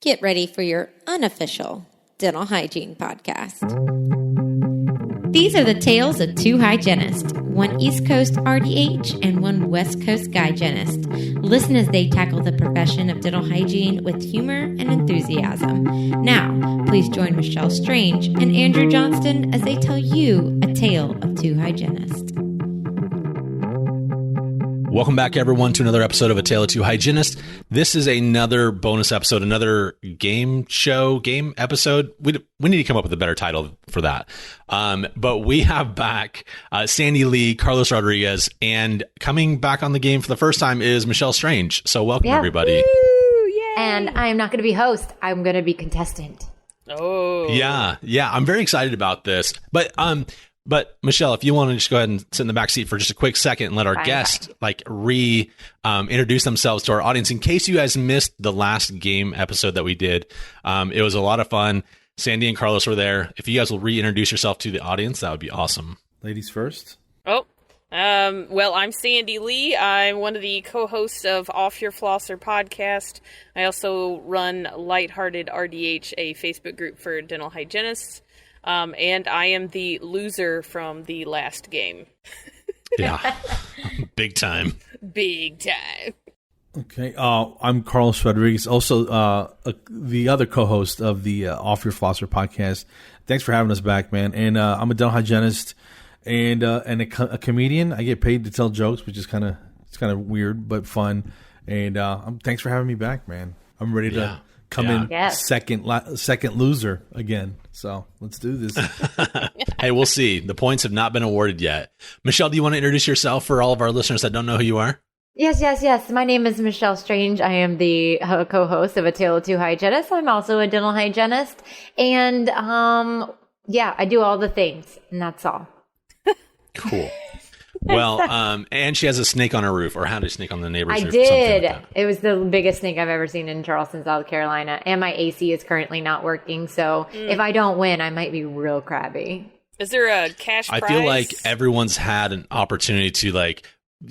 Get ready for your unofficial dental hygiene podcast. These are the tales of two hygienists, one East Coast RDH and one West Coast hygienist. Listen as they tackle the profession of dental hygiene with humor and enthusiasm. Now, please join Michelle Strange and Andrew Johnston as they tell you a tale of two hygienists. Welcome back, everyone, to another episode of A Tale of Two Hygienists. This is another bonus episode, another game episode. We need to come up with a better title for that. But we have back Sandy Lee, Carlos Rodriguez, and coming back on the game for the first time is Michelle Strange. So welcome, everybody. Woo, yay. And I'm not going to be host. I'm going to be contestant. Oh. Yeah. I'm very excited about this. But Michelle, if you want to just go ahead and sit in the back seat for just a quick second and let our guest introduce themselves to our audience. In case you guys missed the last game episode that we did, it was a lot of fun. Sandy and Carlos were there. If you guys will reintroduce yourself to the audience, that would be awesome. Ladies first. Well, I'm Sandy Lee. I'm one of the co-hosts of Off Your Flosser podcast. I also run Lighthearted RDH, a Facebook group for dental hygienists. And I am the loser from the last game. Yeah. Big time. Okay. I'm Carlos Rodriguez, also the other co-host of the Off Your Flosser podcast. Thanks for having us back, man. And I'm a dental hygienist and a comedian. I get paid to tell jokes, which is kind of weird but fun. And thanks for having me back, man. I'm ready to come in second loser again. So let's do this. Hey, we'll see. The points have not been awarded yet. Michelle, do you want to introduce yourself for all of our listeners that don't know who you are? Yes. My name is Michelle Strange. I am the co-host of A Tale of Two Hygienists. I'm also a dental hygienist. And I do all the things. And that's all. Cool. Well, and she has a snake on her roof, or had a snake on the neighbor's roof. I did. Like it was the biggest snake I've ever seen in Charleston, South Carolina. And my AC is currently not working. So if I don't win, I might be real crabby. Is there a cash prize? I feel like everyone's had an opportunity to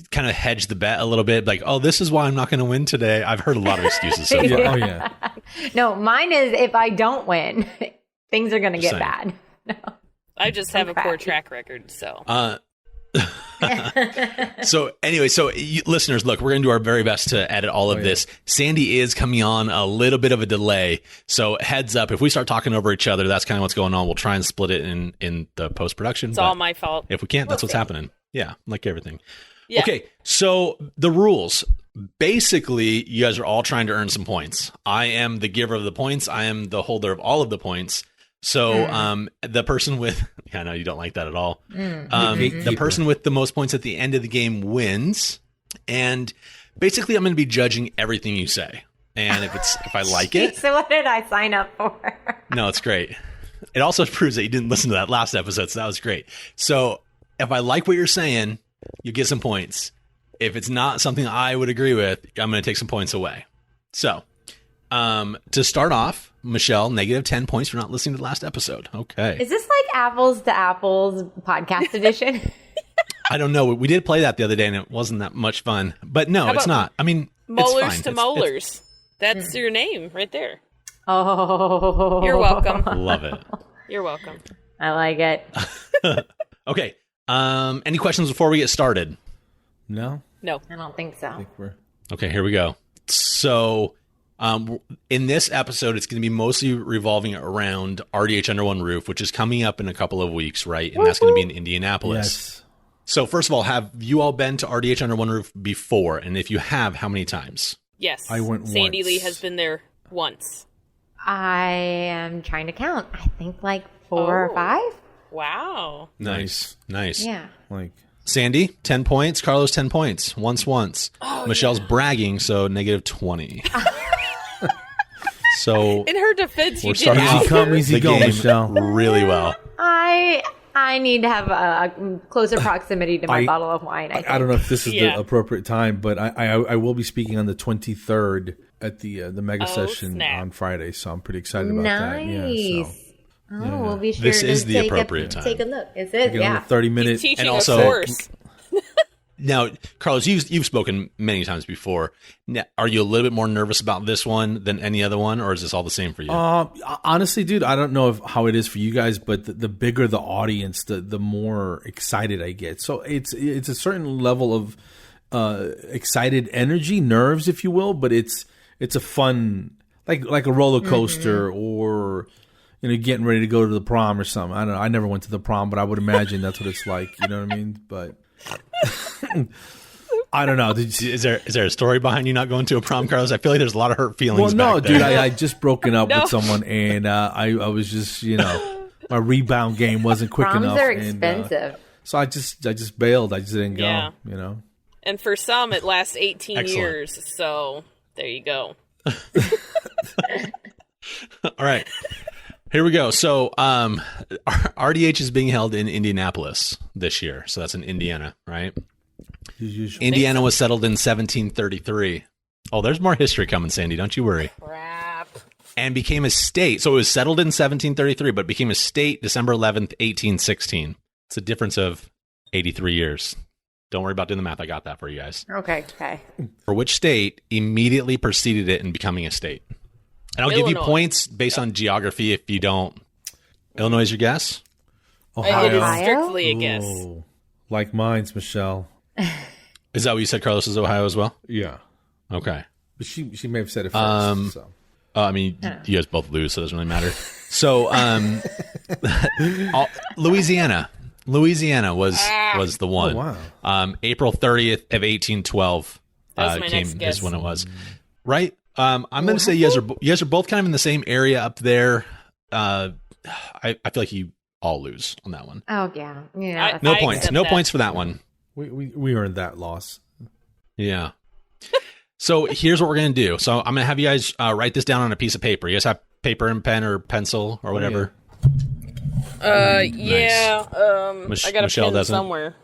kind of hedge the bet a little bit. Like, oh, this is why I'm not going to win today. I've heard a lot of excuses so far. Oh, yeah. No, mine is if I don't win, things are going to get bad. No. I just have a poor track record, so. So anyway, listeners, look, we're going to do our very best to edit all of this. Sandy is coming on a little bit of a delay. So heads up, if we start talking over each other, that's kind of what's going on. We'll try and split it in the post-production. It's all my fault. If we can't, that's what's happening. Yeah, like everything. Yeah. Okay, so the rules. Basically, you guys are all trying to earn some points. I am the giver of the points. I am the holder of all of the points. So the person with, I know you don't like that at all. The person with the most points at the end of the game wins. And basically, I'm going to be judging everything you say. And if I like it. So what did I sign up for? No, it's great. It also proves that you didn't listen to that last episode. So that was great. So if I like what you're saying, you get some points. If it's not something I would agree with, I'm going to take some points away. So to start off, Michelle, -10 points for not listening to the last episode. Okay. Is this like apples to apples podcast edition? I don't know. We did play that the other day, and it wasn't that much fun. But no, it's not. I mean, Molars it's to Molars. That's your name right there. Oh. You're welcome. Love it. You're welcome. I like it. Okay. Any questions before we get started? No, I don't think so. Okay, here we go. So in this episode, it's going to be mostly revolving around RDH Under One Roof, which is coming up in a couple of weeks, right? And that's going to be in Indianapolis. Yes. So first of all, have you all been to RDH Under One Roof before? And if you have, how many times? Yes. I went Sandy once. Lee has been there once. I am trying to count. I think like 4 or 5. Wow. Nice. Yeah. Sandy, 10 points. Carlos, 10 points. Once. Michelle's bragging, so -20. So in her defense, you we're did starting ask off her. Easy the go, game Michelle. really well. I need to have a closer proximity to my bottle of wine. I don't know if this is Yeah. the appropriate time, but I will be speaking on the 23rd at the mega session snap. on Friday, so I'm pretty excited about that. Yeah, so. We'll be sure This to is the take appropriate time. Take a look. Is it? Get a Yeah. little 30-minute. He's teaching And a also- course. Now, Carlos, you've spoken many times before. Now, are you a little bit more nervous about this one than any other one, or is this all the same for you? Honestly, dude, I don't know how it is for you guys, but the bigger the audience, the more excited I get. So it's a certain level of excited energy, nerves, if you will, but it's a fun, like a roller coaster, or getting ready to go to the prom or something. I don't know. I never went to the prom, but I would imagine that's what it's like. You know what I mean? But I don't know. Is there a story behind you not going to a prom, Carlos? I feel like there's a lot of hurt feelings. Well, no, back there. dude, I just broken up with someone, and I was just, my rebound game wasn't quick enough. Proms are expensive. So I just bailed. I just didn't go. Yeah. And for some, it lasts 18 years. So there you go. All right. Here we go. So RDH is being held in Indianapolis this year. So that's in Indiana, right? Indiana was settled in 1733. Oh, there's more history coming, Sandy. Don't you worry. Crap. And became a state. So it was settled in 1733, but became a state December 11th, 1816. It's a difference of 83 years. Don't worry about doing the math. I got that for you guys. Okay. For which state immediately preceded it in becoming a state? And I'll give you points based on geography if you don't. Illinois is your guess? Ohio. It is strictly a guess. Oh, like mine's, Michelle. Is that what you said, Carlos, is Ohio as well? Yeah. Okay. But she may have said it first. You guys both lose, so it doesn't really matter. So Louisiana. Louisiana was the one. Oh, wow. April 30th of 1812 That was my next guess. is when it was. Right? I'm going to say you guys are both kind of in the same area up there. I feel like you all lose on that one. Oh yeah. No points. No points for that one. We earned that loss. Yeah. So here's what we're going to do. So I'm going to have you guys write this down on a piece of paper. You guys have paper and pen or pencil or whatever? Yeah. I got a Michelle pen doesn't. somewhere.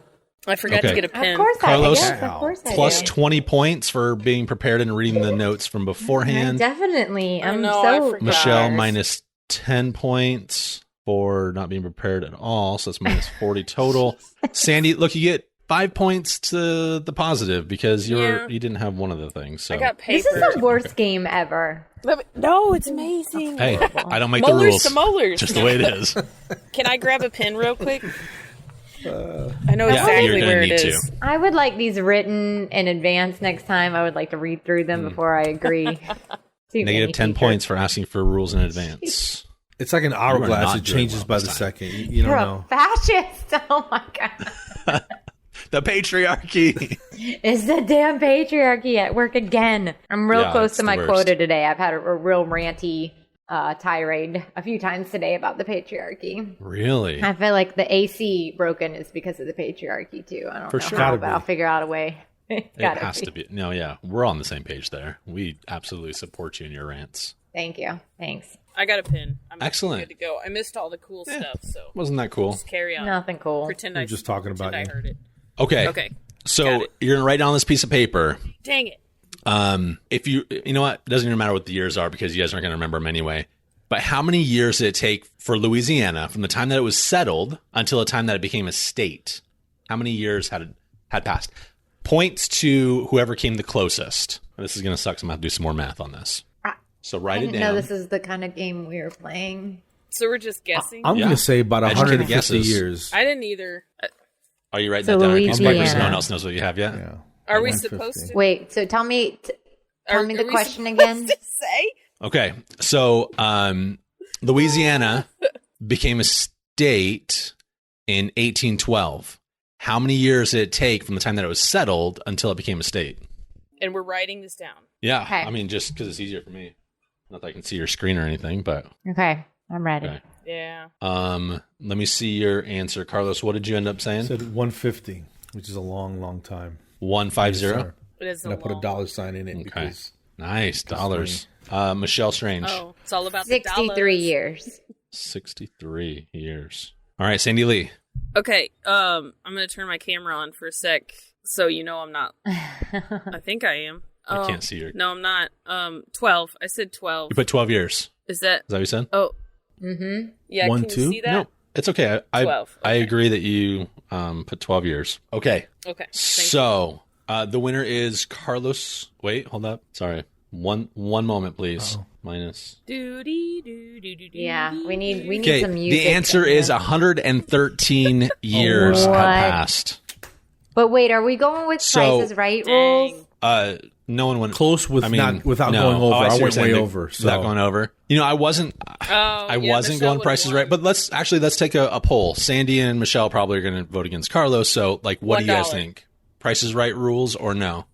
I forgot to get a pen. Of course Carlos, I do. Yes, of course I plus do. 20 points for being prepared and reading the notes from beforehand. Definitely. I I'm know, I so forgot. Michelle minus 10 points for not being prepared at all. So that's minus 40 total. Sandy, look, you get 5 points to the positive because you didn't have one of the things. So. I got paper. This is the worst game ever. No, it's amazing. Hey, I don't make Molars the rules. to molars. Just the way it is. Can I grab a pen real quick? I know Yeah, exactly you're gonna where it need is. to. I would like these written in advance next time. I would like to read through them before I agree. Negative 10 points for asking for rules in advance. It's like an not hourglass. It doing changes well by this the time. second. You You're don't a know. fascist. Oh my god. The patriarchy. It's the damn patriarchy at work again. I'm real close it's to the my worst. quota today. I've had a real ranty tirade a few times today about the patriarchy. Really? I feel like the AC broken is because of the patriarchy too. I don't For know sure. how, Gotta but be. I'll figure out a way. It has to be. No, yeah. We're on the same page there. We absolutely support you in your rants. Thank you. Thanks. I got a pen. I'm Excellent. good to go. I missed all the cool stuff, so Wasn't that cool? just carry on. Nothing cool. Pretend We're I just talking pretend about I you. heard it. Okay. Okay. So Got it. you're going to write down this piece of paper. Dang it. If you know what? It doesn't even matter what the years are because you guys aren't going to remember them anyway. But how many years did it take for Louisiana from the time that it was settled until the time that it became a state? How many years had passed? Points to whoever came the closest. This is going to suck, so I'm going to have to do some more math on this. So I write it didn't down. know this is the kind of game we were playing. So we're just guessing? I'm going to say about Educated 150 guesses. years. I didn't either. Are you writing So that down on a piece of paper so Louisiana. no one else knows what you have yet? Yeah. Are we 150. supposed to? Wait, so tell me Are the we question supposed again. to say? Okay, so Louisiana became a state in 1812. How many years did it take from the time that it was settled until it became a state? And we're writing this down. Yeah, Okay. I mean, just because it's easier for me. Not that I can see your screen or anything, but Okay, I'm ready. okay. Yeah. Let me see your answer, Carlos. What did you end up I saying? said 150, which is a long, long time. 150. Yes, sir. It is And I put a long- dollar sign in it Okay. because Nice dollars. Michelle Strange. Oh, it's all about the 63 dollars. years. 63 years. All right, Sandy Lee. Okay, I'm gonna turn my camera on for a sec, so you know I'm not. I think I am. I can't see your. No, I'm not. 12. I said 12. You put 12 years. Is that? Is that what you said? Oh, Mm-hmm. yeah. One, can two? you see that? Nope. It's okay. 12. I Okay. agree that you put 12 years. Okay. Okay. So the winner is Carlos. Wait, hold up. Sorry. One moment, please. Minus. Yeah, we need Okay. some music. The answer is 113 years have What? passed. But wait, are we going with So- Price is Right rules? No one went Close with without going over. I see what went you're saying. way over. So. Without going over. You know, I wasn't Michelle going would've prices won. right. But let's take a poll. Sandy and Michelle probably are going to vote against Carlos. So, like, what do you guys $1. think? Price is Right rules or no?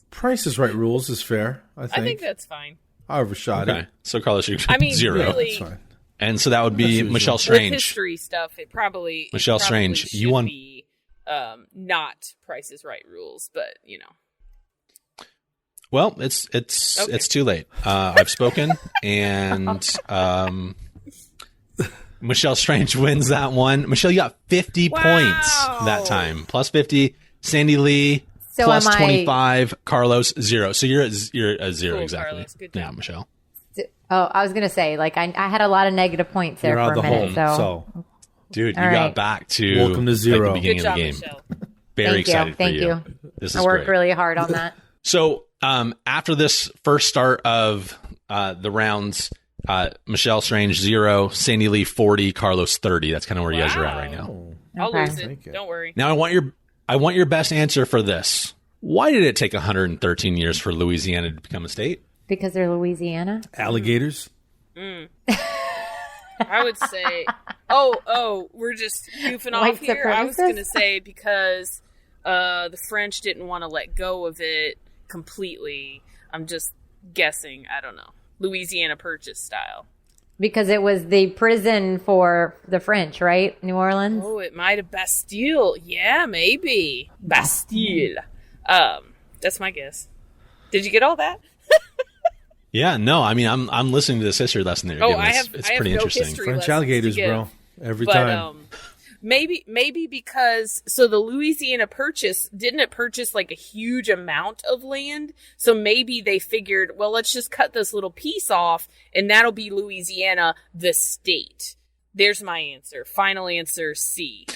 Price is Right rules is fair. I think. that's fine. I overshot Okay. it. So Carlos, you I mean, 0. really- That's fine. And so that would be That's Michelle With Strange. history stuff, it probably Michelle Strange, should you won. be not Price is Right rules, but you know. Well, it's too late. I've spoken, and Michelle Strange wins that one. Michelle, you got 50 points that time, plus 50. Sandy Lee, So plus am I- 25. Carlos, 0. So you're a 0 Cool, exactly. Carlos. Good Yeah, job. Michelle. Oh, I was gonna say, like, I had a lot of negative points there You're out for a the minute. hole. So Dude, you All got right. back to Welcome to like, 0. the beginning Good job, of the game. Michelle. Very Thank you. excited Thank for you. This is I worked great. really hard on that. So after this first start of the rounds, Michelle Strange 0, Sandy Lee 40, Carlos 30. That's kind of where you guys are at right now. I'll Okay. lose Thank it. you. Don't worry. Now I want your best answer for this. Why did it take 113 years for Louisiana to become a state? Because they're Louisiana. alligators. I would say, we're just goofing White off here. I was going to supremacists? say because the French didn't want to let go of it completely. I'm just guessing. I don't know. Louisiana Purchase style. Because it was the prison for the French, right? New Orleans. Oh, it might have Bastille. Yeah, maybe Bastille. That's my guess. Did you get all that? Yeah, no, I mean I'm listening to this history lesson that you're giving. It's I have pretty no interesting. history French lessons to alligators, give. bro. Every But time. maybe because so the Louisiana Purchase didn't it purchase like a huge amount of land, so maybe they figured, well, let's just cut this little piece off and that'll be Louisiana the state. There's my answer. Final answer C.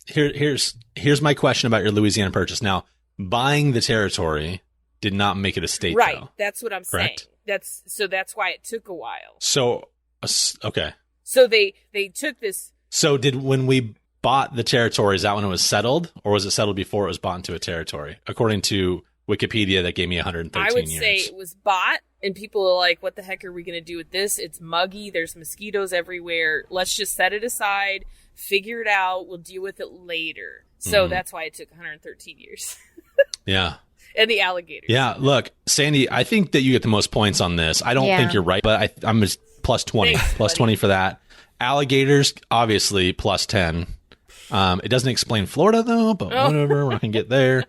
Here's my question about your Louisiana Purchase. Now, buying the territory did not make it a state, Right, though. that's what I'm Correct? saying. That's why it took a while. So okay. So they took this. So when we bought the territory, is that when it was settled, or was it settled before it was bought into a territory? According to Wikipedia, that gave me 113 I would years. say it was bought, and people are like, what the heck are we going to do with this? It's muggy. There's mosquitoes everywhere. Let's just set it aside, figure it out. We'll deal with it later. So that's why it took 113 years. Yeah. And the alligators. Yeah. Look, Sandy, I think that you get the most points on this. I don't Yeah. think you're right, but I'm just plus 20. Thanks, Plus buddy. 20 for that. Alligators, obviously, plus 10. It doesn't explain Florida, though, but whatever. We're not going to get there.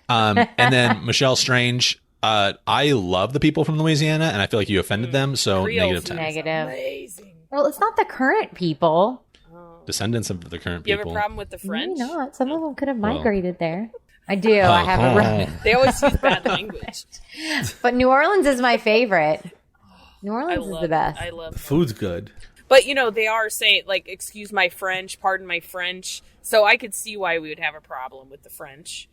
And then Michelle Strange. I love the people from Louisiana, and I feel like you offended them, so Creole -10. Negative. Amazing. Well, it's not the current people. Descendants of the current You have people. a problem with the French? Maybe not. Some of them could have Well. migrated there. I do. I have a. They always use bad language. But New Orleans is my favorite. New I Orleans is love the best. it. I love it. Food's good. But, they are saying, like, excuse my French, pardon my French. So I could see why we would have a problem with the French.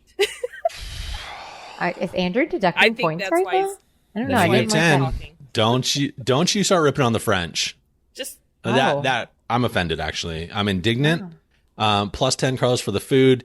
Is Andrew I deducting think points that's right why now? it's- I don't know. That's I why didn't it's like 10. that. Talking. Don't you start ripping on the French. Just That I'm offended, actually. I'm indignant. Plus 10, Carlos, for the food.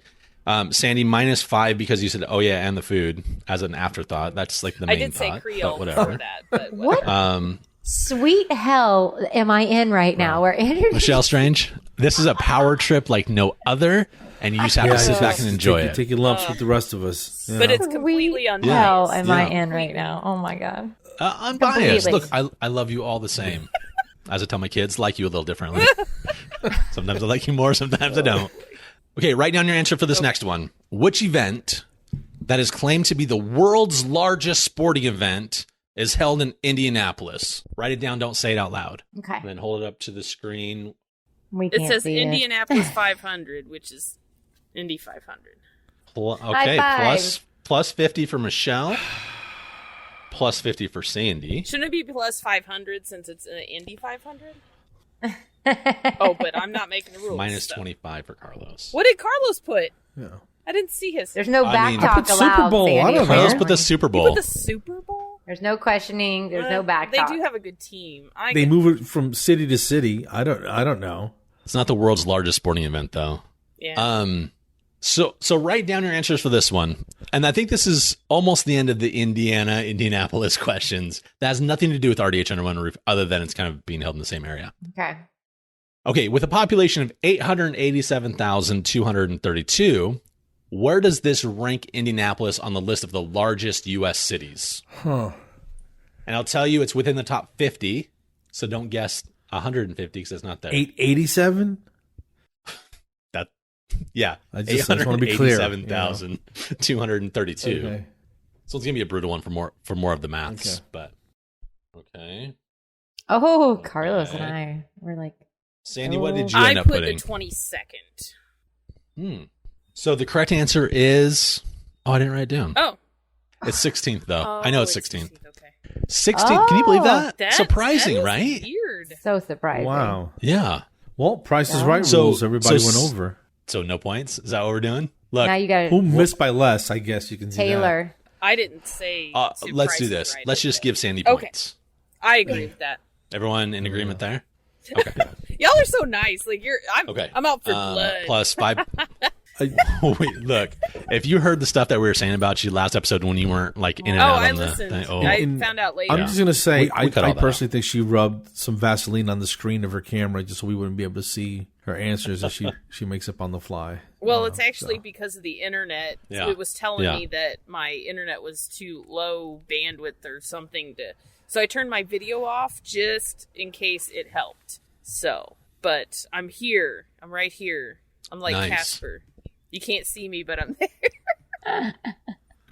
Sandy, -5 because you said, oh, yeah, and the food as an afterthought. That's like the main I did say thought, Creole but whatever. for that. But What sweet hell am I in right now? Where Andrew? Michelle Strange, this is a power trip like no other, and you just have to sit back and enjoy it. Take your lumps with the rest of us. you But know? it's completely Sweet unbiased. hell am I Yeah. in right now? Oh my god. I'm biased. Completely. Look, I love you all the same. As I tell my kids, like you a little differently. Sometimes I like you more, sometimes I don't. Okay, write down your answer for this next one. Which event that is claimed to be the world's largest sporting event is held in Indianapolis? Write it down, don't say it out loud. Okay. And then hold it up to the screen. We It can't says see Indianapolis 500, which is Indy 500. Okay, five. plus 50 for Michelle. Plus 50 for Sandy. Shouldn't it be plus 500 since it's an Indy 500? Oh, but I'm not making the rules. Minus so. 25 for Carlos. What did Carlos put? Yeah. I didn't see his. There's no back mean- talk I put Super allowed. Bowl. Sandy, I don't know. Carlos apparently. put the Super You Bowl. put the Super Bowl? There's no questioning. There's no back They talk. do have a good team. They move it from city to city. I don't know. It's not the world's largest sporting event, though. Yeah. So write down your answers for this one. And I think this is almost the end of the Indianapolis questions. That has nothing to do with RDH under one roof, other than it's kind of being held in the same area. Okay. Okay, with a population of 887,232, where does this rank Indianapolis on the list of the largest U.S. cities? Huh. And I'll tell you, it's within the top 50, so don't guess 150 because it's not there. 887. Yeah, I just want to be clear. 887,232. Okay. So it's gonna be a brutal one for more of the maths, but okay. Oh, Carlos Okay. and I were like, Sandy, what did you I end up put putting? the 22nd. So the correct answer is I didn't write it down. Oh. It's 16th though. Oh, I know it's 16th. Okay. 16th. Can you believe that? that Surprising, is right? Weird. so surprising. Wow. Yeah. Well, Price is Yeah. Right So- rules. Everybody so- went over. So no points. Is that what we're doing? Look, Now you got Who missed by less? I guess you can see that. Taylor. I didn't say. let's do Price is this. Right, Let's okay. just give Sandy Okay. points. I agree with that. Everyone in agreement there? Okay. Y'all are so nice. Like Okay. I'm out for blood. Plus 5. Wait, look. If you heard the stuff that we were saying about you last episode when you weren't like in and out I on the listened. thing, I And found out later. I'm just gonna say, We cut all I that personally think she rubbed some Vaseline on the screen of her camera just so we wouldn't be able to see her answers that she makes up on the fly. Well, it's actually because of the internet. Yeah. It was telling Yeah. me that my internet was too low bandwidth or something so I turned my video off just in case it helped. So, but I'm here. I'm right here. I'm like Nice. Casper. You can't see me, but I'm there.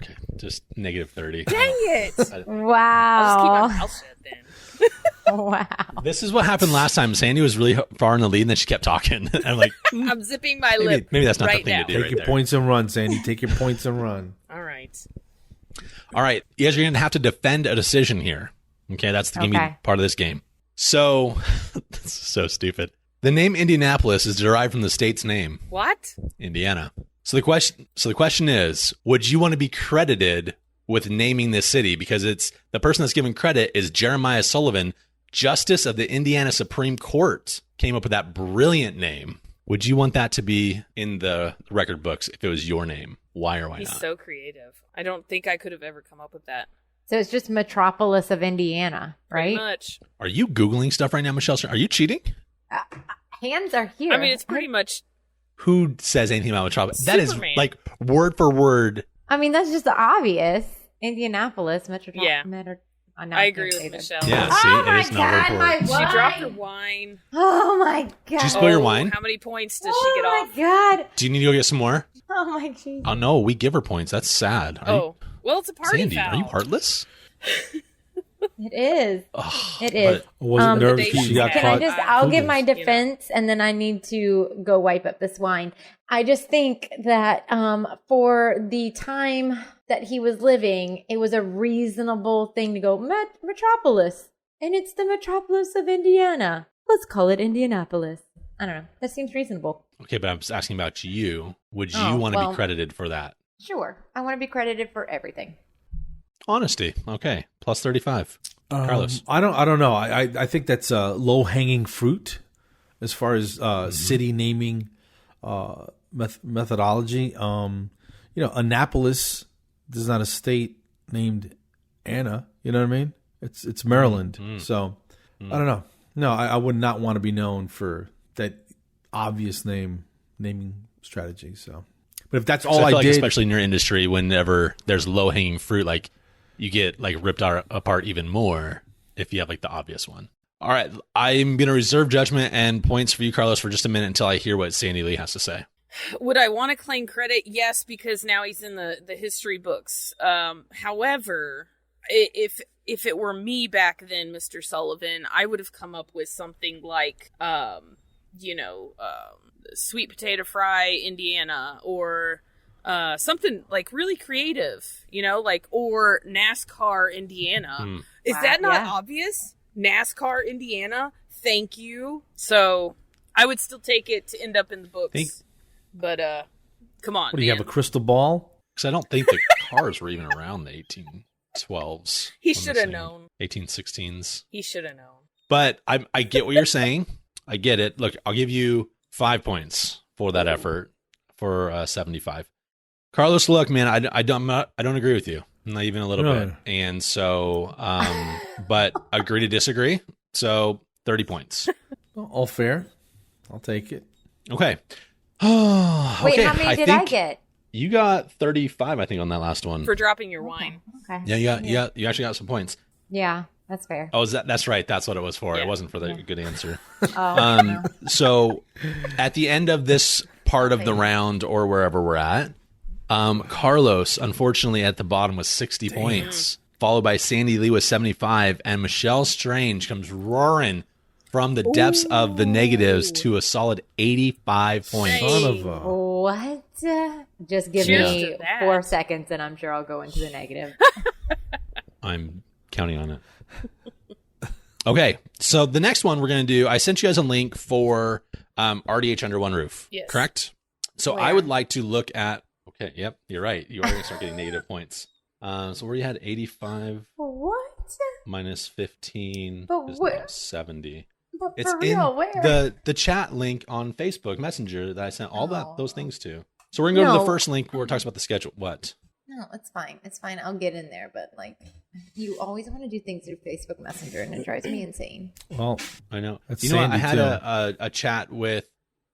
Okay, just negative 30. Dang it! I'll just keep my Wow. mouth shut then. Wow. This is what happened last time. Sandy was really far in the lead, and then she kept talking. I'm like, I'm zipping my lip. maybe that's not right the thing now. to do. Take right your there. points and run, Sandy. Take your points and run. All right. All right, you guys are going to have to defend a decision here. Okay, that's going to be Okay. part of this game. So, this is so stupid. The name Indianapolis is derived from the state's name, What? Indiana. So the question is, would you want to be credited with naming this city? Because it's the person that's given credit is Jeremiah Sullivan, Justice of the Indiana Supreme Court, came up with that brilliant name. Would you want that to be in the record books if it was your name? Why or why He's not? so creative. I don't think I could have ever come up with that. So it's just Metropolis of Indiana, Pretty right? much. Are you Googling stuff right now, Michelle? Are you cheating? Hands are here. I mean, it's pretty much. Who says anything about Metropolis? That is Superman. like word for word. I mean, that's just the obvious. Indianapolis, Yeah. I agree with Michelle. Yeah, Oh see, my it is not word God, for my word. She wine. dropped her wine. Oh my god. Did you spill your Oh, wine? How many points does she get Oh off? my god. Do you need to go get some more? Oh my jeez. Oh no, we give her points. That's sad. Are Oh, well, it's a you, party Sandy, foul. are you heartless? It is. Ugh, It is. I wasn't nervous the because she day got she Can I caught. just, I'll give my you know. defense and then I need to go wipe up this wine. I just think that for the time that he was living, it was a reasonable thing to go, Metropolis. And it's the metropolis of Indiana. Let's call it Indianapolis. I don't know. That seems reasonable. Okay, but I'm just asking about you. Would you Oh, want to well- be credited for that? Sure. I want to be credited for everything. Honesty. Okay, plus 35. Carlos. I don't know. I think that's low hanging fruit as far as city naming methodology. Annapolis is not a state named Anna. You know what I mean? It's Maryland. So I don't know. No, I would not want to be known for that obvious naming strategy. So, but if that's all So I I feel like, did, especially in your industry, whenever there's low hanging fruit, like you get like ripped apart even more if you have like the obvious one. All right, I'm gonna reserve judgment and points for you, Carlos, for just a minute until I hear what Sandy Lee has to say. Would I want to claim credit? Yes, because now he's in the history books. However, if it were me back then, Mr. Sullivan, I would have come up with something like, sweet potato fry, Indiana, or something like really creative, or NASCAR, Indiana. Is Wow, that not yeah. obvious? NASCAR, Indiana, thank you. So I would still take it to end up in the books. But come on, What do you have, a crystal ball? Because I don't think the cars were even around the 1812s. He should have known. 1816s. He should have known. But I get what you're saying. I get it. Look, I'll give you 5 points for that effort for 75. Carlos, look, man, I don't agree with you. Not even a little bit. And so, but agree to disagree. So 30 points. Well, all fair. I'll take it. Okay. Wait, how many did I get? You got 35, I think, on that last one. For dropping your wine. Okay. Yeah, you actually got some points. Yeah, that's fair. Oh, that's right. That's what it was for. Yeah. It wasn't for the good answer. Oh, So at the end of this part of the round or wherever we're at, Carlos, unfortunately, at the bottom with 60 points, followed by Sandy Lee with 75, and Michelle Strange comes roaring from the depths of the negatives to a solid 85 points. Hey. Son of a... what? Just give Cheers me to that. 4 seconds and I'm sure I'll go into the negative. I'm counting on it. Okay, so the next one we're going to do, I sent you guys a link for RDH Under One Roof, Yes. correct? So Where? I would like to look at, okay, yep, you're right. You are going to start getting negative points. So where you had 85 What? minus 15 But is where? now 70. But It's for real, in where? the chat link on Facebook Messenger that I sent all those things to. So we're going to go to the No. first link where it talks about the schedule. What? No, it's fine. It's fine. I'll get in there. But like, you always want to do things through Facebook Messenger, and it drives me insane. Well, I know. That's You know what? I Sandy, had too. a chat with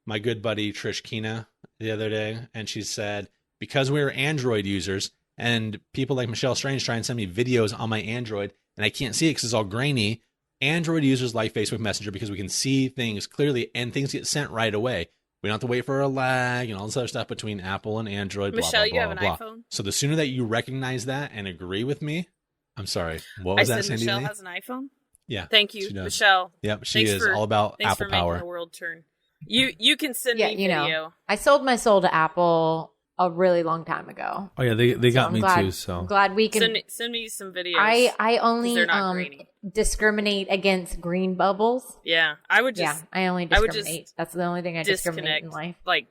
my good buddy Trish Kina the other day, and she said, because we were Android users and people like Michelle Strange try and send me videos on my Android and I can't see it because it's all grainy, Android users like Facebook Messenger because we can see things clearly and things get sent right away. We don't have to wait for a lag and all this other stuff between Apple and Android. Michelle, blah, blah, you blah, have an blah. iPhone? So the sooner that you recognize that and agree with me, I'm sorry. What was I that, said Sandy Michelle Lee? has an iPhone? Yeah. Thank she you, does. Michelle. Yep, she Thanks is for- all about Thanks Apple for Power. making the world turn. You can send Yeah, me you video. know, I sold my soul to Apple a really long time ago. oh yeah, they got I'm me glad, too. I'm So glad we can. Send me some videos. I only they're not grainy. discriminate against green bubbles. Yeah, I would just I only I would discriminate. just That's the only thing I discriminate disconnect. in life. Like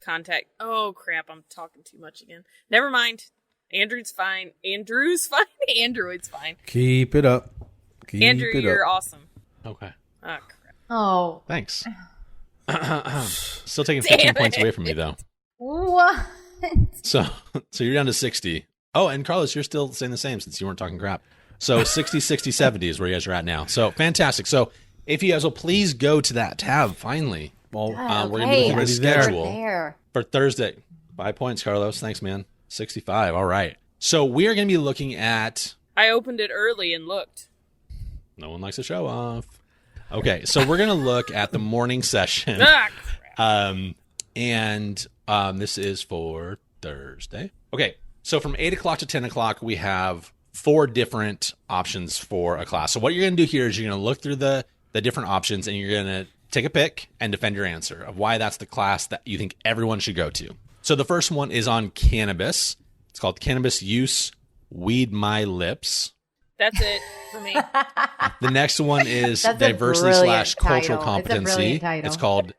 contact. Oh crap! I'm talking too much again. Never mind. Andrew's fine. Andrew's fine. Android's fine. keep it up. Keep Andrew, it you're up. Okay. Oh crap. Oh, Thanks. Still taking 15 points away from me, though. what? So you're down to 60. Oh, and Carlos, you're still saying the same since you weren't talking crap. So 60, 60, 70 is where you guys are at now. So fantastic. So if you guys will please go to that tab finally. Well, We're going to be looking at the Already there. schedule There. for Thursday. 5 points, Carlos. Thanks, man. 65. All right. So we are going to be looking at... I opened it early and looked. No one likes to show off. Okay, so we're going to look at the morning session. Ah, crap. This is for Thursday. Okay, so from 8 o'clock to 10 o'clock, we have 4 different options for a class. So what you're going to do here is you're going to look through the different options, and you're going to take a pick and defend your answer of why that's the class that you think everyone should go to. So the first one is on cannabis. It's called Cannabis Use, Weed My Lips. That's it for me. The next one is That's a diversity brilliant / cultural title. It's a competency. brilliant title. It's called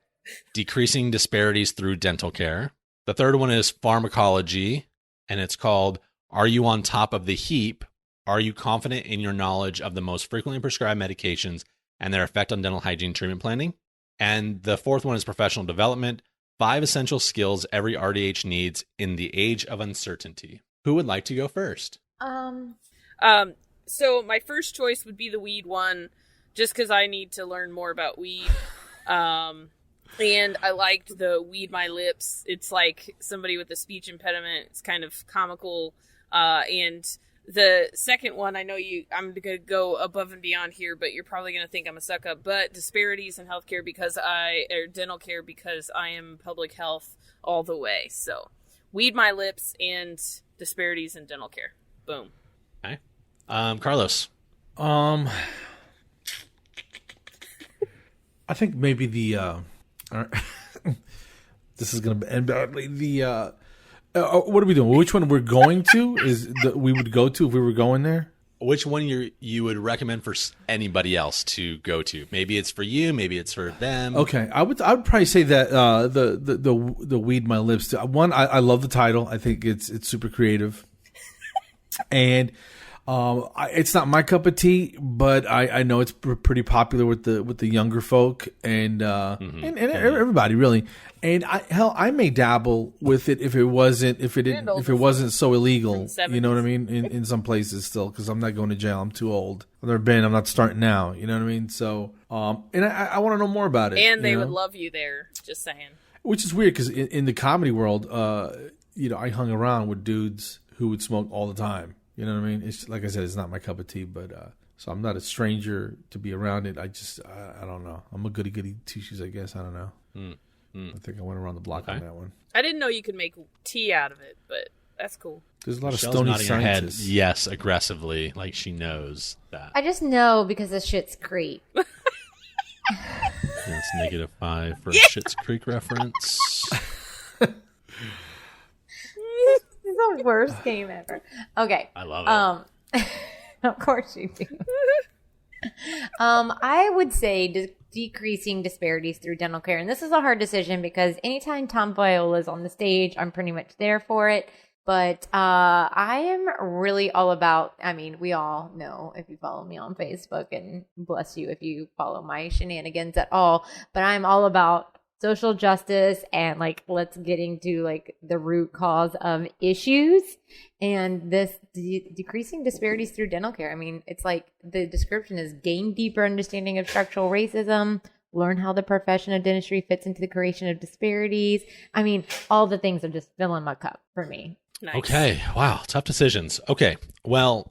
Decreasing Disparities Through Dental Care. The third one is pharmacology, and it's called Are You on Top of the Heap? Are you confident in your knowledge of the most frequently prescribed medications and their effect on dental hygiene treatment planning? And the fourth one is professional development, 5 essential skills every RDH needs in the age of uncertainty. Who would like to go first? So my first choice would be the weed one, just because I need to learn more about weed. And I liked the Weed My Lips. It's like somebody with a speech impediment. It's kind of comical. And the second one, I'm going to go above and beyond here, but you're probably going to think I'm a suck up. But disparities in healthcare or dental care because I am public health all the way. So Weed My Lips and disparities in dental care. Boom. Okay. Carlos. I think maybe this is going to end badly. What are we doing? Which one we're going to we would go to if we were going there? which one you would recommend for anybody else to go to? Maybe it's for you, maybe it's for them. Okay, I would probably say that the Weed My Lips. One, I love the title. I think it's super creative, and it's not my cup of tea, but I know it's pretty popular with the younger folk and everybody really. And I may dabble with it if it wasn't so illegal. You know what I mean? In some places still, because I'm not going to jail. I'm too old. I've never been. I'm not starting now. You know what I mean? So and I want to know more about it. And they would love you there. Just saying. Which is weird because in the comedy world, I hung around with dudes who would smoke all the time. You know what I mean? It's like I said, it's not my cup of tea, but so I'm not a stranger to be around it. I don't know. I'm a goody two shoes, I guess. I don't know. I think I went around the block on that one. I didn't know you could make tea out of it, but that's cool. There's a lot Michelle's of stony nodding scientists. her head, yes, aggressively, like she knows that. I just know because this shit's great. That's -5 for a Schitt's Creek reference. This is the worst game ever. Okay. I love it. Of course you do. I would say decreasing disparities through dental care. And this is a hard decision because anytime Tom Viola is on the stage, I'm pretty much there for it. But I am really all about, we all know if you follow me on Facebook, and bless you if you follow my shenanigans at all, but I'm all about social justice and let's get into the root cause of issues and this decreasing disparities through dental care. It's the description is gain deeper understanding of structural racism, learn how the profession of dentistry fits into the creation of disparities. All the things are just filling my cup for me. Nice. Okay. Wow. Tough decisions. Okay. Well,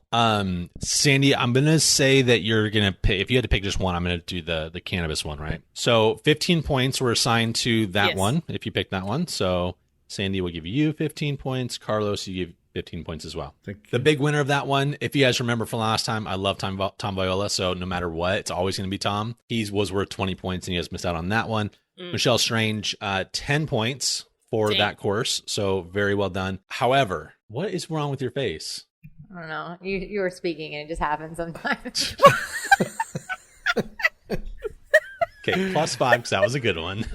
Sandy, I'm going to say that you're going to pick, if you had to pick just one, I'm going to do the cannabis one, right? So 15 points were assigned to that one, if you picked that one. So Sandy will give you 15 points. Carlos, you give 15 points as well. The big winner of that one, if you guys remember from last time, I love Tom Viola. So no matter what, it's always going to be Tom. He was worth 20 points and he has missed out on that one. Michelle Strange, 10 points for that course. So very well done. However, what is wrong with your face? I don't know. You were speaking and it just happens sometimes. Okay, +5 because that was a good one.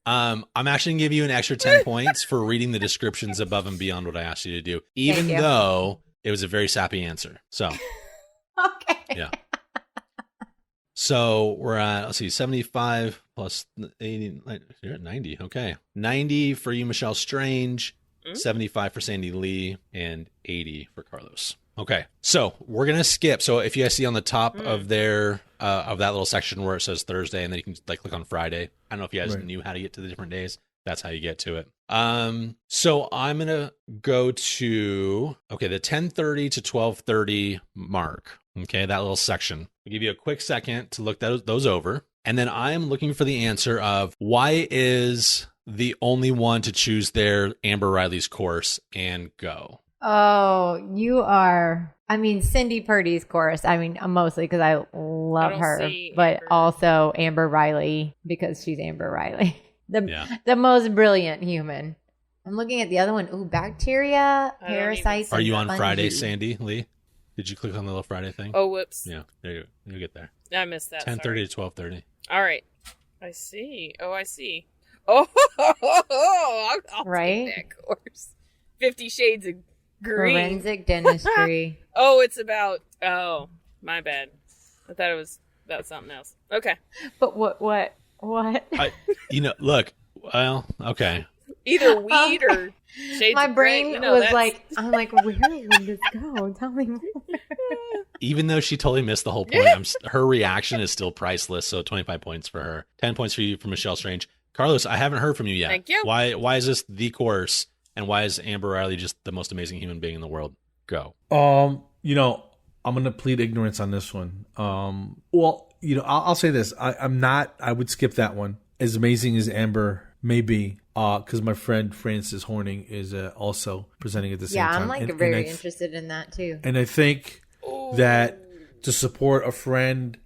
I'm actually going to give you an extra 10 points for reading the descriptions above and beyond what I asked you to do, even though it was a very sappy answer. So, okay. Yeah. So we're at, let's see, 75 plus 80, you're at 90. Okay. 90 for you, Michelle Strange, 75 for Sandy Lee, and 80 for Carlos. Okay. So we're going to skip. So if you guys see on the top of their, of that little section where it says Thursday, and then you can click on Friday. I don't know if you guys knew how to get to the different days. That's how you get to it. So I'm going to go to, the 10:30 to 12:30 mark. Okay, that little section. I'll give you a quick second to look those over. And then I am looking for the answer of why is the only one to choose their Amber Riley's course and go. Oh, you are. Cindy Purdy's course. Mostly because I love her, but also Amber Riley because she's Amber Riley. The most brilliant human. I'm looking at the other one. Ooh, bacteria, parasites. Are you on Friday, Sandy Lee? Did you click on the little Friday thing? Oh, whoops. Yeah, there you go. You'll get there. I missed that. 10:30 to 12:30. All right. I see. I see. I'll take that course. 50 Shades of Green. Forensic dentistry. It's about. Oh, my bad. I thought it was about something else. Okay. But what? Look. Well, okay. Either weed or shades. My of brain gray. was I'm like, where would this go? Tell me more. Even though she totally missed the whole point, her reaction is still priceless. So 25 points for her, 10 points for you for Michelle Strange. Carlos, I haven't heard from you yet. Thank you. Why is this the course, and why is Amber Riley just the most amazing human being in the world? Go. I'm going to plead ignorance on this one. I'll say this. I would skip that one. As amazing as Amber may be, because my friend Frances Horning is also presenting at the same time. Yeah, I'm very interested in that too. And I think that to support a friend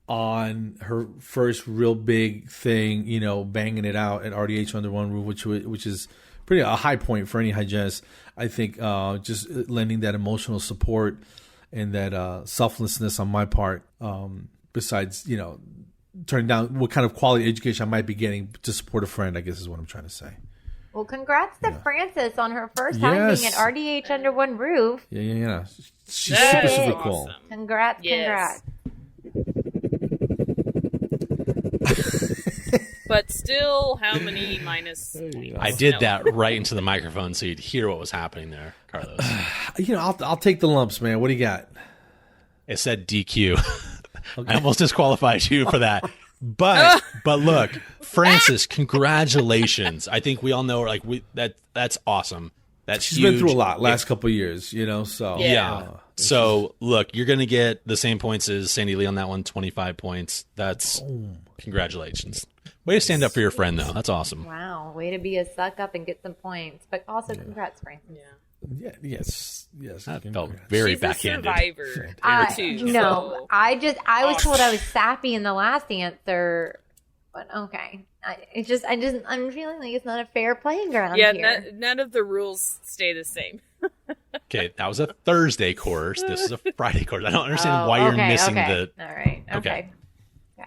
on her first real big thing, banging it out at RDH under one roof, which is pretty a high point for any hygienist. I think just lending that emotional support and that selflessness on my part. Besides, turning down what kind of quality education I might be getting to support a friend, I guess is what I'm trying to say. Well, congrats to Frances on her first time being at RDH under one roof. Yeah. She's super cool. Awesome. Congrats. But still, how many minus points? I did that right into the microphone so you'd hear what was happening there, Carlos. I'll take the lumps, man. What do you got? It said DQ. Okay. I almost disqualified you for that. But look, Frances, congratulations. I think we all know that's awesome. She's been through a lot last couple of years, so yeah. So look, you're going to get the same points as Sandy Lee on that one, 25 points. That's congratulations. Way to stand up for your friend, though. That's awesome. Wow, way to be a suck up and get some points, but also congrats, Frances. Yeah. Yes. That felt very She's backhanded. A survivor too. No, I was told I was sappy in the last answer, but okay. I'm feeling like it's not a fair playing ground here. None of the rules stay the same. Okay, that was a Thursday course. This is a Friday course. I don't understand why you're missing the. All right. Okay.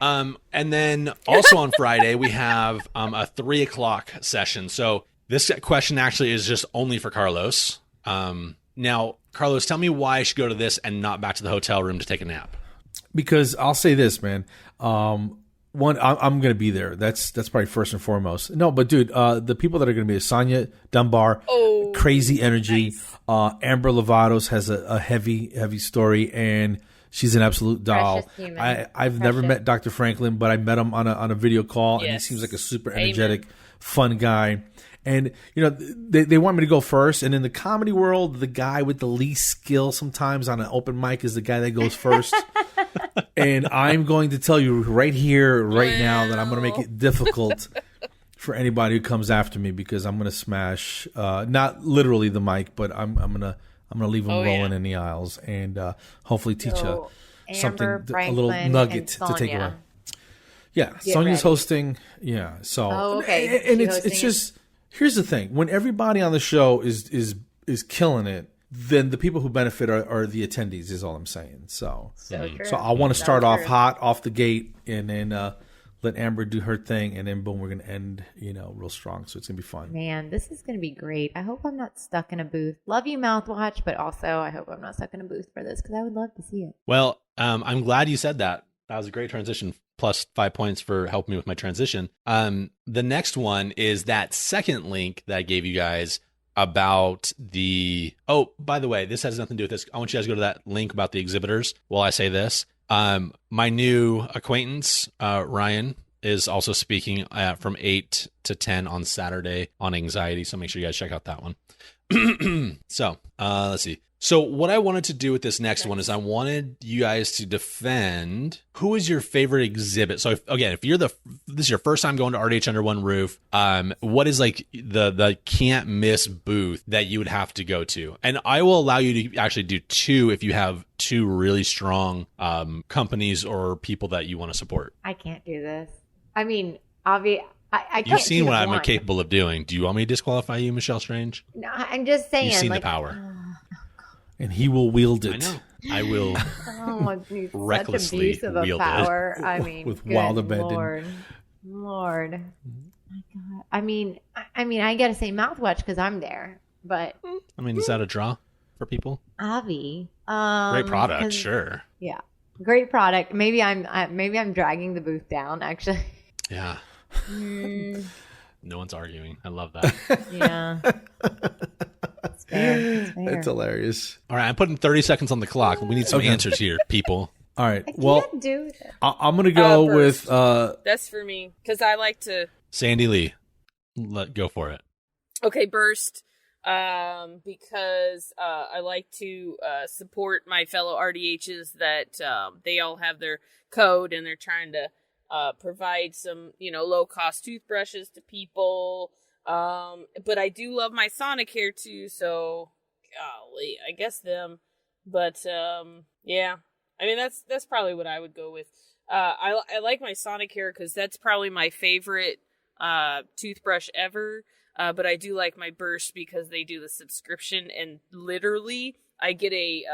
And then also on Friday we have a 3:00 session. So this question actually is just only for Carlos. Now, Carlos, tell me why I should go to this and not back to the hotel room to take a nap. Because I'll say this, man. One, I'm going to be there. That's probably first and foremost. No, but dude, the people that are going to be Sonia Dunbar, crazy energy. Nice. Amber Lovatos has a heavy story, and she's an absolute doll. I've never met Dr. Franklin, but I met him on a video call, and he seems like a super energetic, fun guy. And, they want me to go first. And in the comedy world, the guy with the least skill sometimes on an open mic is the guy that goes first. And I'm going to tell you right here, right now, that I'm going to make it difficult for anybody who comes after me, because I'm going to smash, not literally the mic, but I'm going to leave them rolling in the aisles and hopefully teach something, a little nugget to take away. Yeah, Sonia's hosting. Yeah, so and it's just. Here's the thing: when everybody on the show is killing it, then the people who benefit are the attendees. Is all I'm saying. So I want to start off hot off the gate, and then let Amber do her thing, and then boom, we're gonna end real strong. So it's gonna be fun. Man, this is gonna be great. I hope I'm not stuck in a booth. Love you, Mouthwatch, but also I hope I'm not stuck in a booth for this, because I would love to see it. Well, I'm glad you said that. That was a great transition. Plus 5 points for helping me with my transition. The next one is that second link that I gave you guys about the. Oh, by the way, this has nothing to do with this. I want you guys to go to that link about the exhibitors while I say this. My new acquaintance, Ryan, is also speaking from 8 to 10 on Saturday on anxiety. So make sure you guys check out that one. So let's see. So what I wanted to do with this next one is I wanted you guys to defend who is your favorite exhibit. So if you're this is your first time going to RDH under one roof, what is like the can't miss booth that you would have to go to? And I will allow you to actually do two if you have two really strong companies or people that you want to support. I can't do this. I mean, obviously. I You've seen what I'm capable of doing. Do you want me to disqualify you, Michelle Strange? No, I'm just saying. You've seen the power. And he will wield it. I know. I will recklessly such abuse of wield power. it. I mean, with wild abandon. Lord. My God. I mean, I got to say mouthwatch because I'm there. But I mean, is that a draw for people? Avi. Great product, sure. Yeah, great product. Maybe I'm dragging the booth down. Actually. Yeah. No one's arguing. I love that. Yeah. It's fair. It's hilarious. All right, I'm putting 30 seconds on the clock. We need some answers here, people. All right. I can't do that. I'm going to go with... That's for me, because I like to... Sandy Lee, go for it. Okay, Burst, because I like to support my fellow RDHs that they all have their code and they're trying to provide some, low-cost toothbrushes to people. But I do love my Sonicare too, so golly, I guess them. But yeah, I mean that's probably what I would go with. I like my Sonicare because that's probably my favorite toothbrush ever. But I do like my Burst because they do the subscription, and literally I get a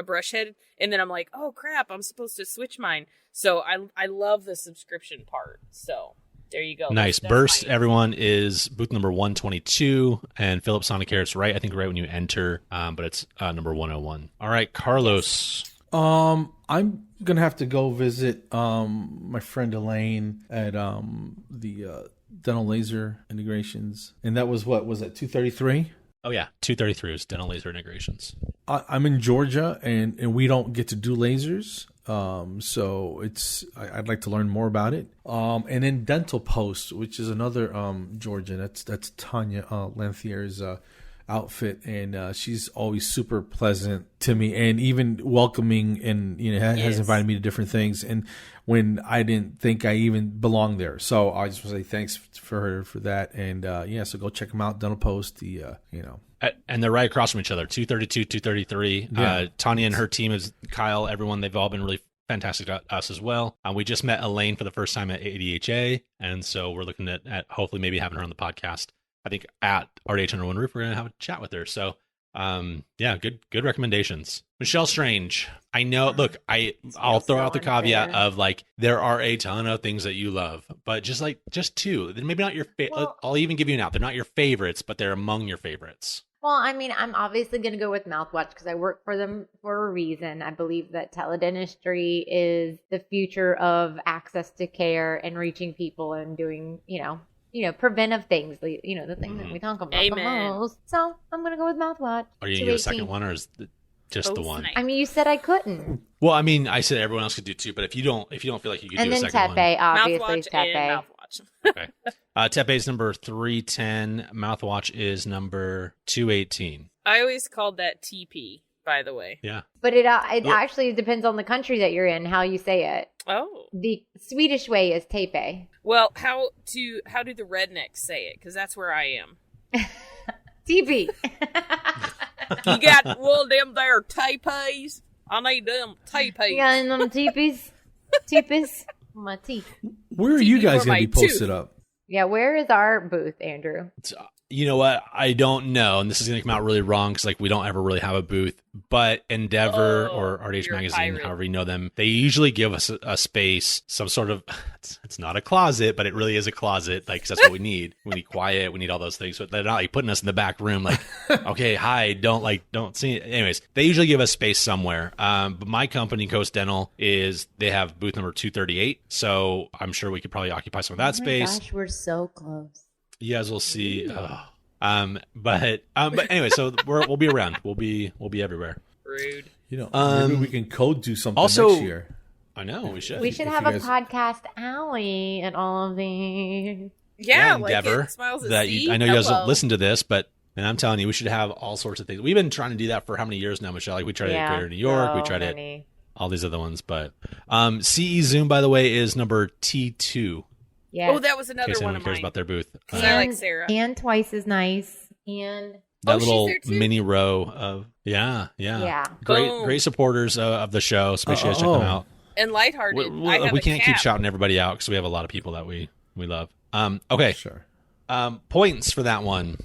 brush head, and then I'm like, oh crap, I'm supposed to switch mine. So I love the subscription part. So there you go. Nice. Burst, everyone, is booth number 122, and Philip Sonicare's right, I think right when you enter, but it's number 101. All right, Carlos. I'm gonna have to go visit my friend Elaine at the dental laser integrations, and that was what was that 233? Oh yeah, 233 is dental laser integrations. I'm in Georgia, and we don't get to do lasers. So I'd like to learn more about it. And then Dental Post, which is another Georgia. That's Tanya Lanthier's outfit, and she's always super pleasant to me, and even welcoming, and has invited me to different things, and when I didn't think I even belonged there. So I just want to say thanks for her for that, and so go check them out. Dental Post, and they're right across from each other, 232, 233. Yeah. Tanya and her team is Kyle, everyone, they've all been really fantastic to us as well. We just met Elaine for the first time at ADHA, and so we're looking at hopefully maybe having her on the podcast. I think at RDH Under One Roof, we're going to have a chat with her. So, good recommendations. Michelle Strange. I know, look, I'll throw out the caveat of like, there are a ton of things that you love, but just two. Then maybe not your I'll even give you an out. They're not your favorites, but they're among your favorites. Well, I mean, I'm obviously going to go with Mouthwatch because I work for them for a reason. I believe that teledentistry is the future of access to care and reaching people and doing, preventive things, the thing that we talk about the most. So I'm going to go with Mouthwatch. Are you going to get a second one, or is it just the one? I mean, you said I couldn't. Well, I mean, I said everyone else could do two, but if you don't feel like you could do a second one. And then Tepe, obviously. Mouthwatch and Mouthwatch. Okay. Tepe is number 310. Mouthwatch is number 218. I always called that TP, by the way. Yeah. But it actually depends on the country that you're in, how you say it. Oh. The Swedish way is Tepe. Well, how do the rednecks say it? Because that's where I am. TP. You got one of them there Tepes? I need them Tepes. You got them teepees? Teepees? My teeth. Where are you guys going to be posted up? Yeah, where is our booth, Andrew? You know what? I don't know, and this is going to come out really wrong because we don't ever really have a booth. But Endeavor or RDH Magazine, however you know them, they usually give us a space, some sort of. It's not a closet, but it really is a closet. Cause that's what we need. We need quiet. We need all those things. But they're not putting us in the back room. Okay, hi, don't see it. Anyways, they usually give us space somewhere. But my company, Coast Dental, they have booth number 238. So I'm sure we could probably occupy some of that space. Gosh, we're so close. You guys will see. But anyway, so we'll be around. We'll be everywhere. Rude. Maybe we can do something also, next year. I know we should. We should have a podcast alley at all of these. Yeah, Endeavor. I know you guys don't listen to this, but I'm telling you, we should have all sorts of things. We've been trying to do that for how many years now, Michelle? We tried it at Greater New York. We tried it all these other ones, but CE Zoom, by the way, is number T2. Yeah. Oh, that was another in case one anyone of cares mine. about their booth. I like Sarah. And Twice as nice. And that little she's there too? mini row of great supporters of the show. So make sure you guys check them out. And Lighthearted. We can't keep shouting everybody out because we have a lot of people that we love. Okay, sure. Points for that one.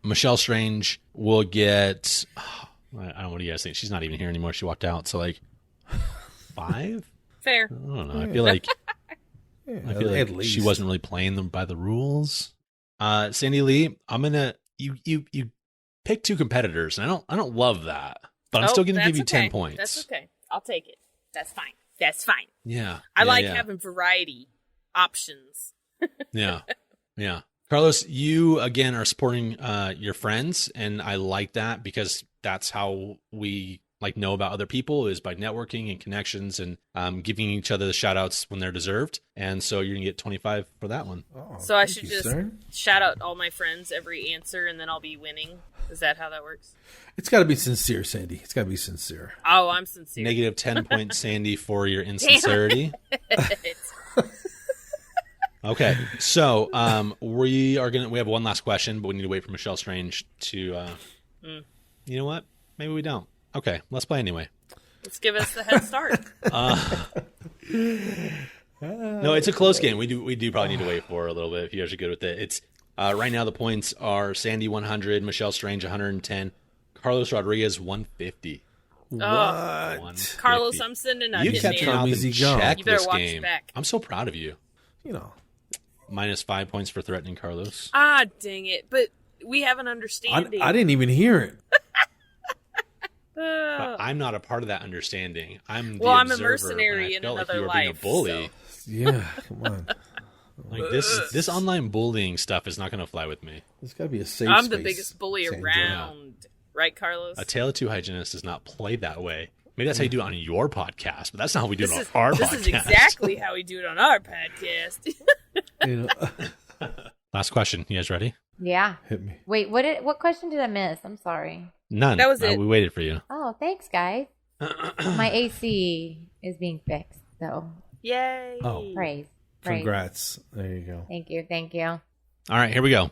Michelle Strange will get. I don't know, what do you guys think? She's not even here anymore. She walked out. So 5. Fair. I don't know. I feel like. I feel like she wasn't really playing them by the rules. Sandy Lee, I'm gonna you pick 2 competitors, and I don't love that, but I'm still gonna give you 10 points. That's okay. I'll take it. That's fine. Yeah, I like having variety options. Yeah. Carlos, you again are supporting your friends, and I like that because that's how we know about other people, is by networking and connections and giving each other the shout outs when they're deserved. And so you're gonna get 25 for that one. So I should just shout out all my friends every answer, and then I'll be winning. Is that how that works? It's got to be sincere, Sandy. It's got to be sincere. Oh, I'm sincere. Negative 10 points, Sandy, for your insincerity. Okay, so we have one last question, but we need to wait for Michelle Strange to. You know what? Maybe we don't. Okay, let's play anyway. Let's give us the head start. No, it's a close game. We do probably need to wait for a little bit if you guys are good with it. Right now, the points are Sandy 100, Michelle Strange 110, Carlos Rodriguez 150. What? 150. Carlos, I'm sending a You hit kept man. count Easy and go. check You better this watch game. back. I'm so proud of you. You know. Minus 5 points for threatening Carlos. Ah, dang it. But we have an understanding. I didn't even hear it. But I'm not a part of that understanding. I'm the I'm a observer, mercenary and I in felt like another you were being a life, bully. Yeah, come on. Like this online bullying stuff is not going to fly with me. There's got to be a safe I'm the space, biggest bully Sandra. around. Right, Carlos? A Tale of Two Hygienists does not play that way. Maybe that's how you do it on your podcast, but that's not how we do it on our This podcast. is exactly how we do it on our podcast. You know, Last question. You guys ready? Yeah. hit me. Wait, what question did I miss? I'm sorry. None. That was it. We waited for you. Oh, thanks, guys. My AC is being fixed, so Yay. Oh. praise. Congrats. There you go. Thank you. Thank you. All right, here we go.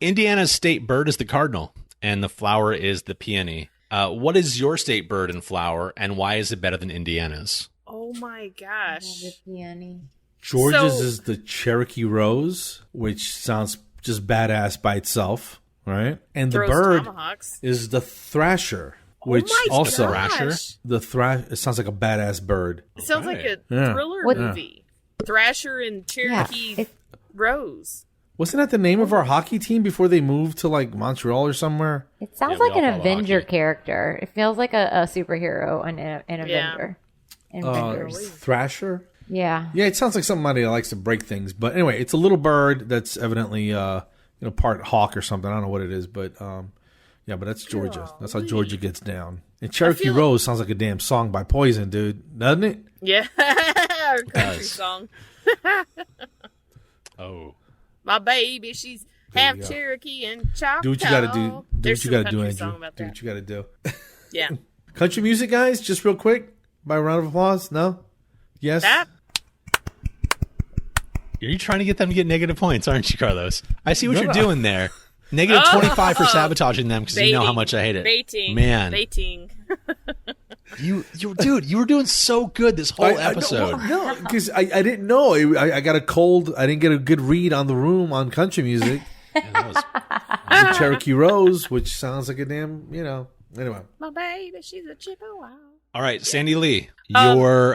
Indiana's state bird is the cardinal, and the flower is the peony. What is your state bird and flower, and why is it better than Indiana's? Oh my Oh, gosh. the peony. George's So- is the Cherokee Rose, which sounds just badass by itself, right? And the Throws bird tomahawks. is the Thrasher, which oh my also gosh. the it sounds like a badass bird. It sounds like a Yeah. thriller What- movie. Thrasher and Cherokee it- Rose. Wasn't that the name of our hockey team before they moved to like Montreal or somewhere? It sounds Yeah, we like all an follow Avenger hockey. character. It feels like a superhero, an Avenger. Uh, Avengers. Thrasher? Yeah. Yeah, it sounds like somebody that likes to break things. But anyway, it's a little bird that's evidently part hawk or something. I don't know what it is, but yeah, but that's Georgia. That's how Georgia gets down. And Cherokee feel- Rose sounds like a damn song by Poison, dude, doesn't it? Yeah. Our country does. song. Oh. My baby, she's There half you go. Cherokee and Choctaw. Do what you got to do. Do There's what you some got to do, country Andrew. song about Do that. what you got to do. Yeah. Country music, guys, just real quick, by a round of applause. No? Yes? That You're trying to get them to get negative points, aren't you, Carlos? I see what No, you're no. doing there. Negative Oh. 25 for sabotaging them because you know how Baiting. much I hate it. Baiting. Man, Baiting. dude, you were doing so good this whole episode. No, because I didn't know. I got a cold. I didn't get a good read on the room on country music. Yeah, that was- The Cherokee Rose, which sounds like a damn, anyway. My baby, she's a Chippewa. All right, Sandy Lee, your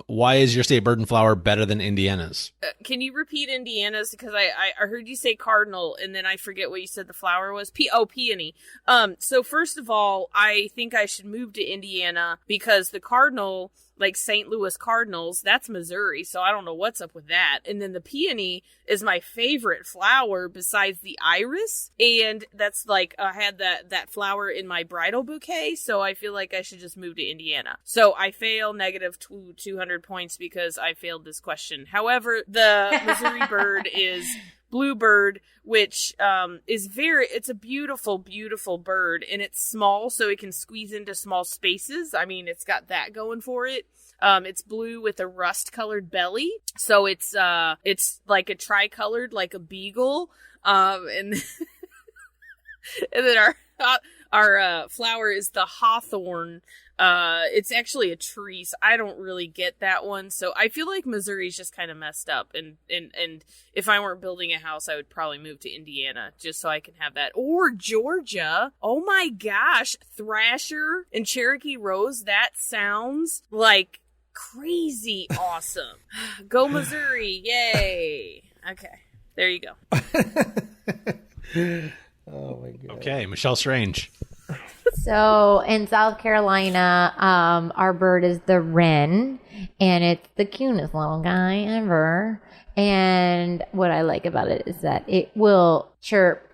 why is your state bird and flower better than Indiana's? Can you repeat Indiana's? Because I heard you say cardinal, and then I forget what you said the flower was. Peony. So first of all, I think I should move to Indiana because the cardinal, like St. Louis Cardinals, that's Missouri, so I don't know what's up with that. And then the peony is my favorite flower besides the iris, and that's like I had that flower in my bridal bouquet, so I feel like I should just move to Indiana. So I fail negative 200 points because I failed this question. However, the Missouri bird is bluebird, which it's a beautiful, beautiful bird, and it's small, so it can squeeze into small spaces. I mean, it's got that going for it. It's blue with a rust-colored belly, so it's like a tri-colored, like a beagle, and and then our flower is the hawthorn. It's actually a tree, so I don't really get that one. So I feel like Missouri's just kind of messed up. And if I weren't building a house, I would probably move to Indiana just so I can have that. Or Georgia. Oh my gosh. Thrasher and Cherokee Rose. That sounds like crazy awesome. Go Missouri. Yay. Okay. There you go. Oh, my God. Okay, Michelle Strange. So in South Carolina, our bird is the wren, and it's the cutest little guy ever. And what I like about it is that it will chirp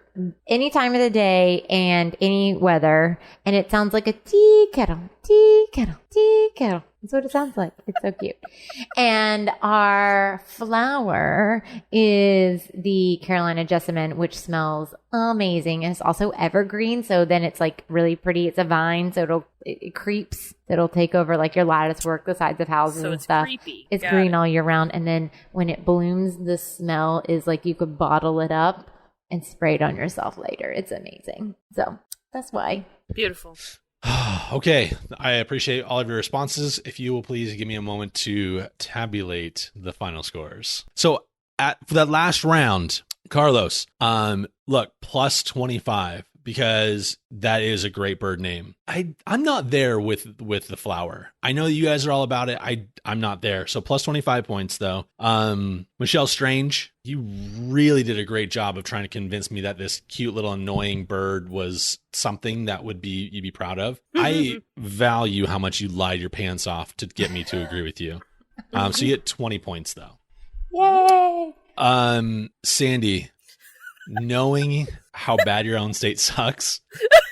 any time of the day and any weather, and it sounds like a tea kettle, tea kettle, tea kettle. That's what it sounds like. It's so cute. And our flower is the Carolina jessamine, which smells amazing. It's also evergreen, so then it's like really pretty. It's a vine, so it creeps. It'll take over like your lattice work, the sides of houses So and it's stuff. creepy. It's Got green it. all year round, and then when it blooms, the smell is like you could bottle it up and spray it on yourself later. It's amazing. So that's why. Beautiful. Okay, I appreciate all of your responses. If you will please give me a moment to tabulate the final scores. So for that last round, Carlos, look, plus 25 because that is a great bird name. I'm not there with the flower. I know you guys are all about it. I'm not there. So plus 25 points though. Michelle Strange, you really did a great job of trying to convince me that this cute little annoying bird was something that you'd be proud of. I value how much you lied your pants off to get me to agree with you. So you get 20 points though. Yay! Sandy, knowing how bad your own state sucks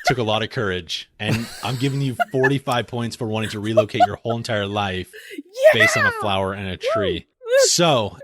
took a lot of courage, and I'm giving you 45 points for wanting to relocate your whole entire life based on a flower and a tree. So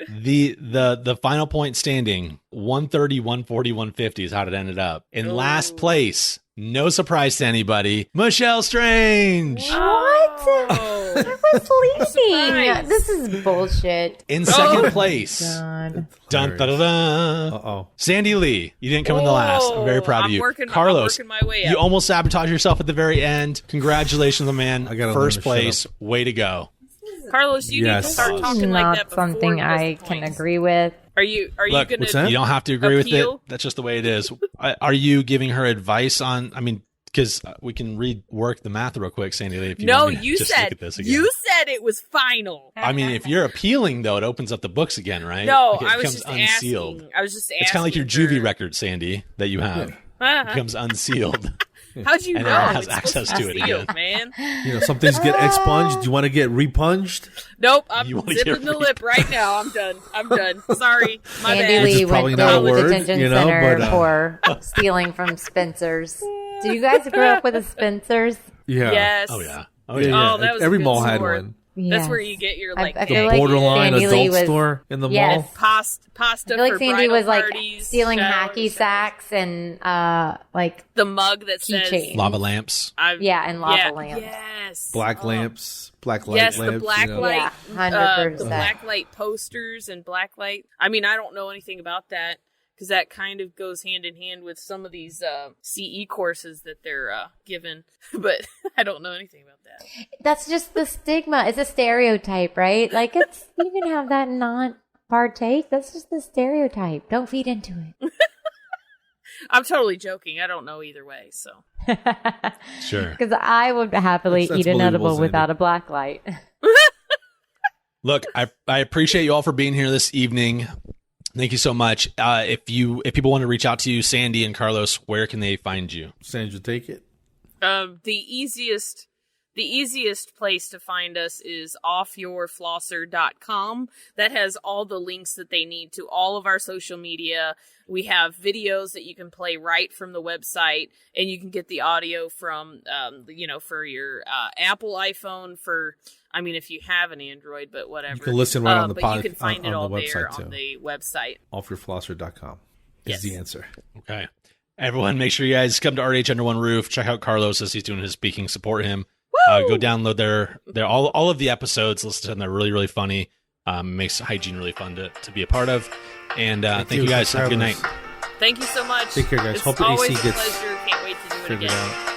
the final point standing, 130, 140, 150 is how it ended up. In last place, no surprise to anybody, Michelle Strange. What? I was leaving. This is bullshit. In second place, God. dun, da, da, da. Uh-oh. Sandy Lee, you didn't come in the last. I'm very proud of you. Carlos, I'm working my way up. you almost sabotaged yourself at the very end. Congratulations, man. I gotta First learn to place. shut Way to go. Carlos, you need to start talking Not like that before something he does the I can points. agree with. Are you Look, going what's that? to? You don't have to agree with Appeal? it. That's just the way it is. Are you giving her advice on, because we can rework the math real quick, Sandy Lee, if you No, want me to you just look said at this again. you said it was final. If you're appealing, though, it opens up the books again, right? No, Like, it I was becomes just unsealed. asking. I was just asking. It's kind of like your juvie record, Sandy, that you have. It Uh-huh. becomes unsealed. How'd you And know? everyone has It's access supposed to it sealed, again. man. You know, some things get expunged. Do you want to get repunged? Nope, I'm You wanna zipping get the lip right now. I'm done. Sorry, my Andy bad. Which is Lee probably went not to a the word, detention you know, center but, for stealing from Spencer's. Did you guys grow up with a Spencer's? Yeah. Yes. Oh, yeah. Oh, Yeah, yeah. yeah. Oh, that was a Every good mall had store. one. That's Yes. where you get your I like feel The like borderline Sandy Lee adult was- store in the Yes. mall. pasta I feel like for Sandy bridal was like parties, stealing showers, hacky sacks and like the mug that says keychain. Lava lamps. and lava yeah, lamps. Yes. Black Oh. lamps. Black light Yes, lamps. the black you know. light, Yeah, 100%. the black light posters and black light. I mean, I don't know anything about that because that kind of goes hand in hand with some of these CE courses that they're given, but I don't know anything about that. That's just the stigma. It's a stereotype, right? Like it's you can have that and not partake. That's just the stereotype. Don't feed into it. I'm totally joking. I don't know either way. So Sure. Because I would happily That's eat an believable, edible Sandy. without a black light. Look, I appreciate you all for being here this evening. Thank you so much. If people want to reach out to you, Sandy and Carlos, where can they find you? Sandra, take it. the easiest place to find us is offyourflosser.com. That has all the links that they need to all of our social media. We have videos that you can play right from the website, and you can get the audio from, for your Apple iPhone. If you have an Android, but whatever. You can listen right on the But you can find on it all the there website, on too. the website. Offyourflosser.com is Yes. the answer. Okay. Everyone, make sure you guys come to RDH Under One Roof. Check out Carlos as he's doing his speaking. Support him. Go download their all of the episodes. Listen to them. They're really, really funny. Makes hygiene really fun to be a part of. And thank you guys. Have a good night. Thank you so much. Take care, guys. It's Hope the always AC a gets pleasure. Can't wait to do it figured again. out.